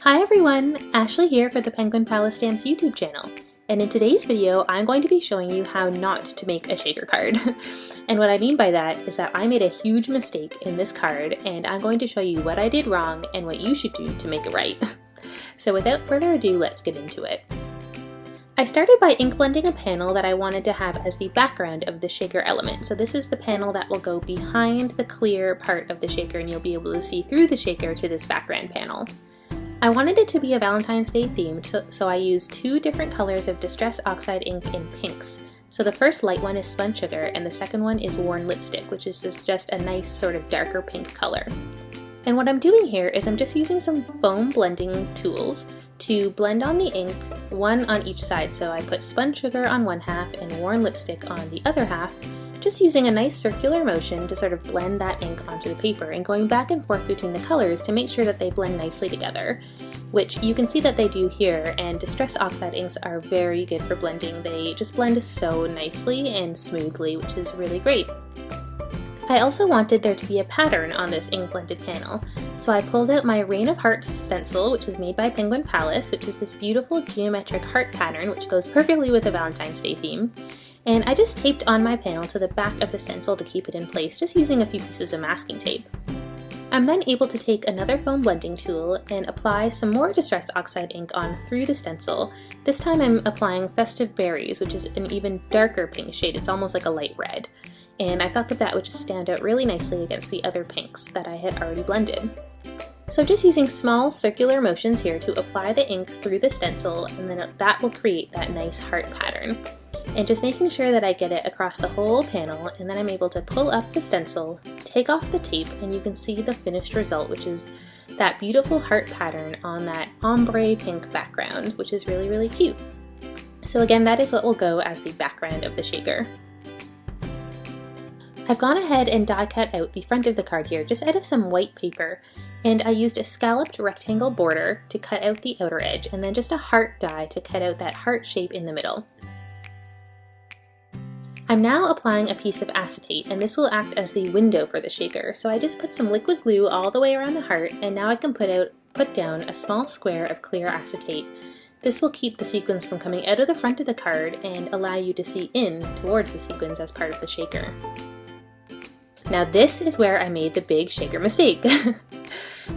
Hi everyone, Ashley here for the Penguin Palace Stamps YouTube channel, and in today's video I'm going to be showing you how not to make a shaker card. And what I mean by that is that I made a huge mistake in this card, and I'm going to show you what I did wrong and what you should do to make it right. So without further ado, let's get into it. I started by ink blending a panel that I wanted to have as the background of the shaker element. So this is the panel that will go behind the clear part of the shaker, and you'll be able to see through the shaker to this background panel. I wanted it to be a Valentine's Day themed, so I used two different colors of Distress Oxide ink in pinks. So the first light one is Spun Sugar, and the second one is Worn Lipstick, which is just a nice sort of darker pink color. And what I'm doing here is I'm just using some foam blending tools to blend on the ink, one on each side. So I put Spun Sugar on one half and Worn Lipstick on the other half, just using a nice circular motion to sort of blend that ink onto the paper and going back and forth between the colors to make sure that they blend nicely together, which you can see that they do here, and Distress Oxide inks are very good for blending. They just blend so nicely and smoothly, which is really great. I also wanted there to be a pattern on this ink blended panel, so I pulled out my Rain of Hearts stencil, which is made by Penguin Palace, which is this beautiful geometric heart pattern which goes perfectly with the Valentine's Day theme. And I just taped on my panel to the back of the stencil to keep it in place, just using a few pieces of masking tape. I'm then able to take another foam blending tool and apply some more Distress Oxide ink on through the stencil. This time I'm applying Festive Berries, which is an even darker pink shade. It's almost like a light red. And I thought that that would just stand out really nicely against the other pinks that I had already blended. So just using small circular motions here to apply the ink through the stencil, and then that will create that nice heart pattern. And just making sure that I get it across the whole panel, and then I'm able to pull up the stencil, take off the tape, and you can see the finished result, which is that beautiful heart pattern on that ombre pink background, which is really, really cute. So again, that is what will go as the background of the shaker. I've gone ahead and die cut out the front of the card here, just out of some white paper, and I used a scalloped rectangle border to cut out the outer edge, and then just a heart die to cut out that heart shape in the middle. I'm now applying a piece of acetate, and this will act as the window for the shaker. So I just put some liquid glue all the way around the heart, and now I can put down a small square of clear acetate. This will keep the sequins from coming out of the front of the card and allow you to see in towards the sequins as part of the shaker. Now this is where I made the big shaker mistake.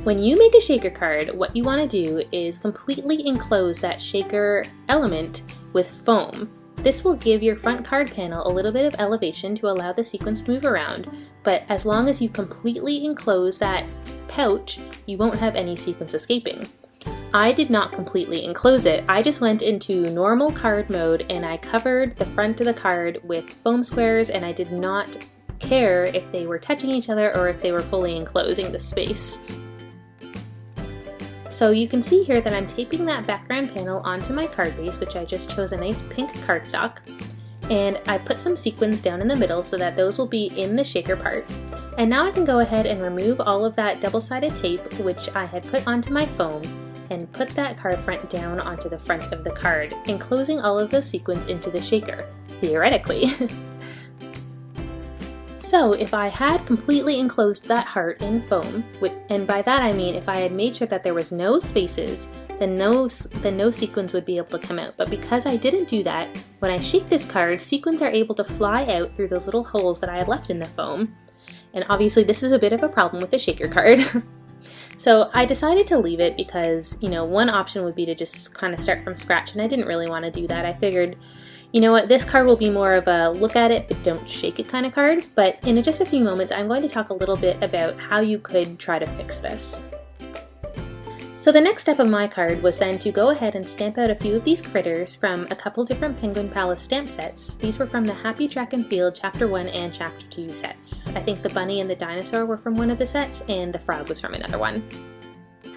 When you make a shaker card, what you want to do is completely enclose that shaker element with foam. This will give your front card panel a little bit of elevation to allow the sequins to move around, but as long as you completely enclose that pouch, you won't have any sequins escaping. I did not completely enclose it. I just went into normal card mode and I covered the front of the card with foam squares, and I did not care if they were touching each other or if they were fully enclosing the space. So you can see here that I'm taping that background panel onto my card base, which I just chose a nice pink cardstock, and I put some sequins down in the middle so that those will be in the shaker part. And now I can go ahead and remove all of that double-sided tape which I had put onto my foam, and put that card front down onto the front of the card, enclosing all of those sequins into the shaker, theoretically. So if I had completely enclosed that heart in foam, and by that I mean if I had made sure that there was no spaces, then no sequins would be able to come out. But because I didn't do that, when I shake this card, sequins are able to fly out through those little holes that I had left in the foam. And obviously this is a bit of a problem with the shaker card. So I decided to leave it because, one option would be to just kind of start from scratch, and I didn't really want to do that. I figured, you know what, this card will be more of a look at it but don't shake it kind of card. But in just a few moments, I'm going to talk a little bit about how you could try to fix this. So the next step of my card was then to go ahead and stamp out a few of these critters from a couple different Penguin Palace stamp sets. These were from the Happy Track and Field Chapter 1 and Chapter 2 sets. I think the bunny and the dinosaur were from one of the sets, and the frog was from another one.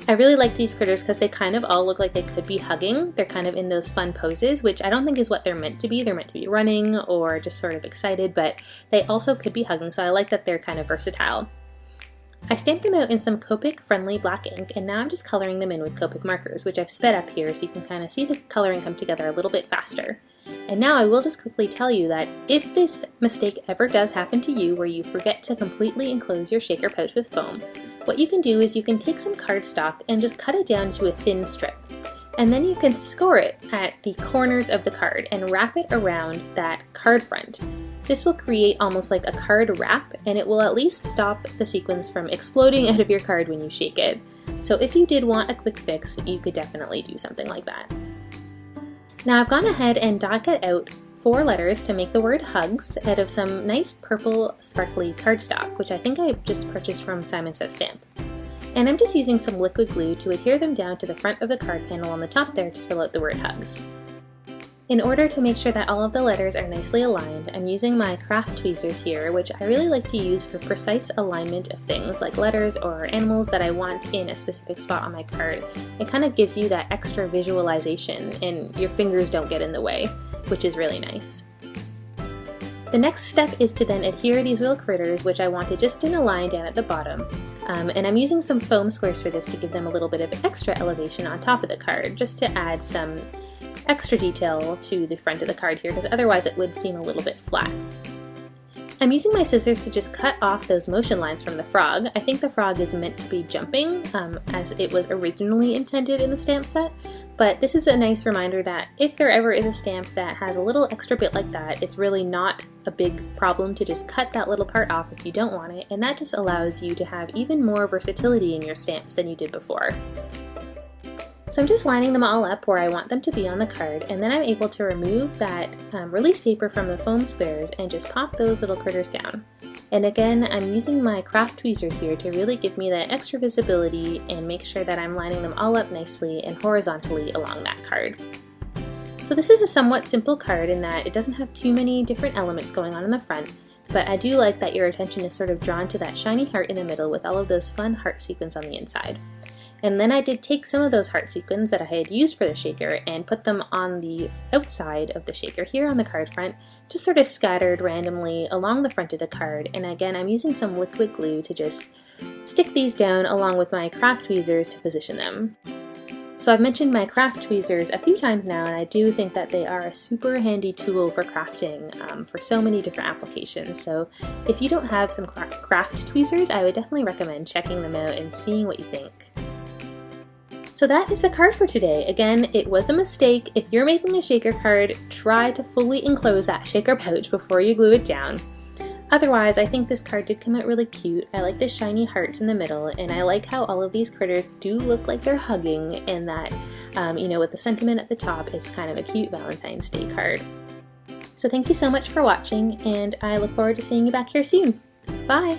I really like these critters because they kind of all look like they could be hugging. They're kind of in those fun poses, which I don't think is what they're meant to be. They're meant to be running or just sort of excited, but they also could be hugging, so I like that they're kind of versatile. I stamped them out in some Copic friendly black ink, and now I'm just coloring them in with Copic markers, which I've sped up here so you can kind of see the coloring come together a little bit faster. And now I will just quickly tell you that if this mistake ever does happen to you where you forget to completely enclose your shaker pouch with foam, what you can do is you can take some cardstock and just cut it down to a thin strip. And then you can score it at the corners of the card and wrap it around that card front. This will create almost like a card wrap, and it will at least stop the sequins from exploding out of your card when you shake it. So if you did want a quick fix, you could definitely do something like that. Now I've gone ahead and die cut out 4 letters to make the word hugs out of some nice purple sparkly cardstock, which I think I just purchased from Simon Says Stamp. And I'm just using some liquid glue to adhere them down to the front of the card panel on the top there to spell out the word hugs. In order to make sure that all of the letters are nicely aligned, I'm using my craft tweezers here, which I really like to use for precise alignment of things like letters or animals that I want in a specific spot on my card. It kind of gives you that extra visualization and your fingers don't get in the way, which is really nice. The next step is to then adhere these little critters, which I wanted just in a line down at the bottom. And I'm using some foam squares for this to give them a little bit of extra elevation on top of the card, just to add some extra detail to the front of the card here, because otherwise it would seem a little bit flat. I'm using my scissors to just cut off those motion lines from the frog. I think the frog is meant to be jumping, as it was originally intended in the stamp set, but this is a nice reminder that if there ever is a stamp that has a little extra bit like that, it's really not a big problem to just cut that little part off if you don't want it, and that just allows you to have even more versatility in your stamps than you did before. So I'm just lining them all up where I want them to be on the card, and then I'm able to remove that release paper from the foam squares and just pop those little critters down. And again, I'm using my craft tweezers here to really give me that extra visibility and make sure that I'm lining them all up nicely and horizontally along that card. So this is a somewhat simple card in that it doesn't have too many different elements going on in the front, but I do like that your attention is sort of drawn to that shiny heart in the middle with all of those fun heart sequins on the inside. And then I did take some of those heart sequins that I had used for the shaker and put them on the outside of the shaker here on the card front, just sort of scattered randomly along the front of the card. And again, I'm using some liquid glue to just stick these down along with my craft tweezers to position them. So I've mentioned my craft tweezers a few times now, and I do think that they are a super handy tool for crafting for so many different applications. So if you don't have some craft tweezers, I would definitely recommend checking them out and seeing what you think. So that is the card for today. Again, it was a mistake. If you're making a shaker card, try to fully enclose that shaker pouch before you glue it down. Otherwise, I think this card did come out really cute. I like the shiny hearts in the middle, and I like how all of these critters do look like they're hugging, and that, with the sentiment at the top, it's kind of a cute Valentine's Day card. So thank you so much for watching, and I look forward to seeing you back here soon. Bye!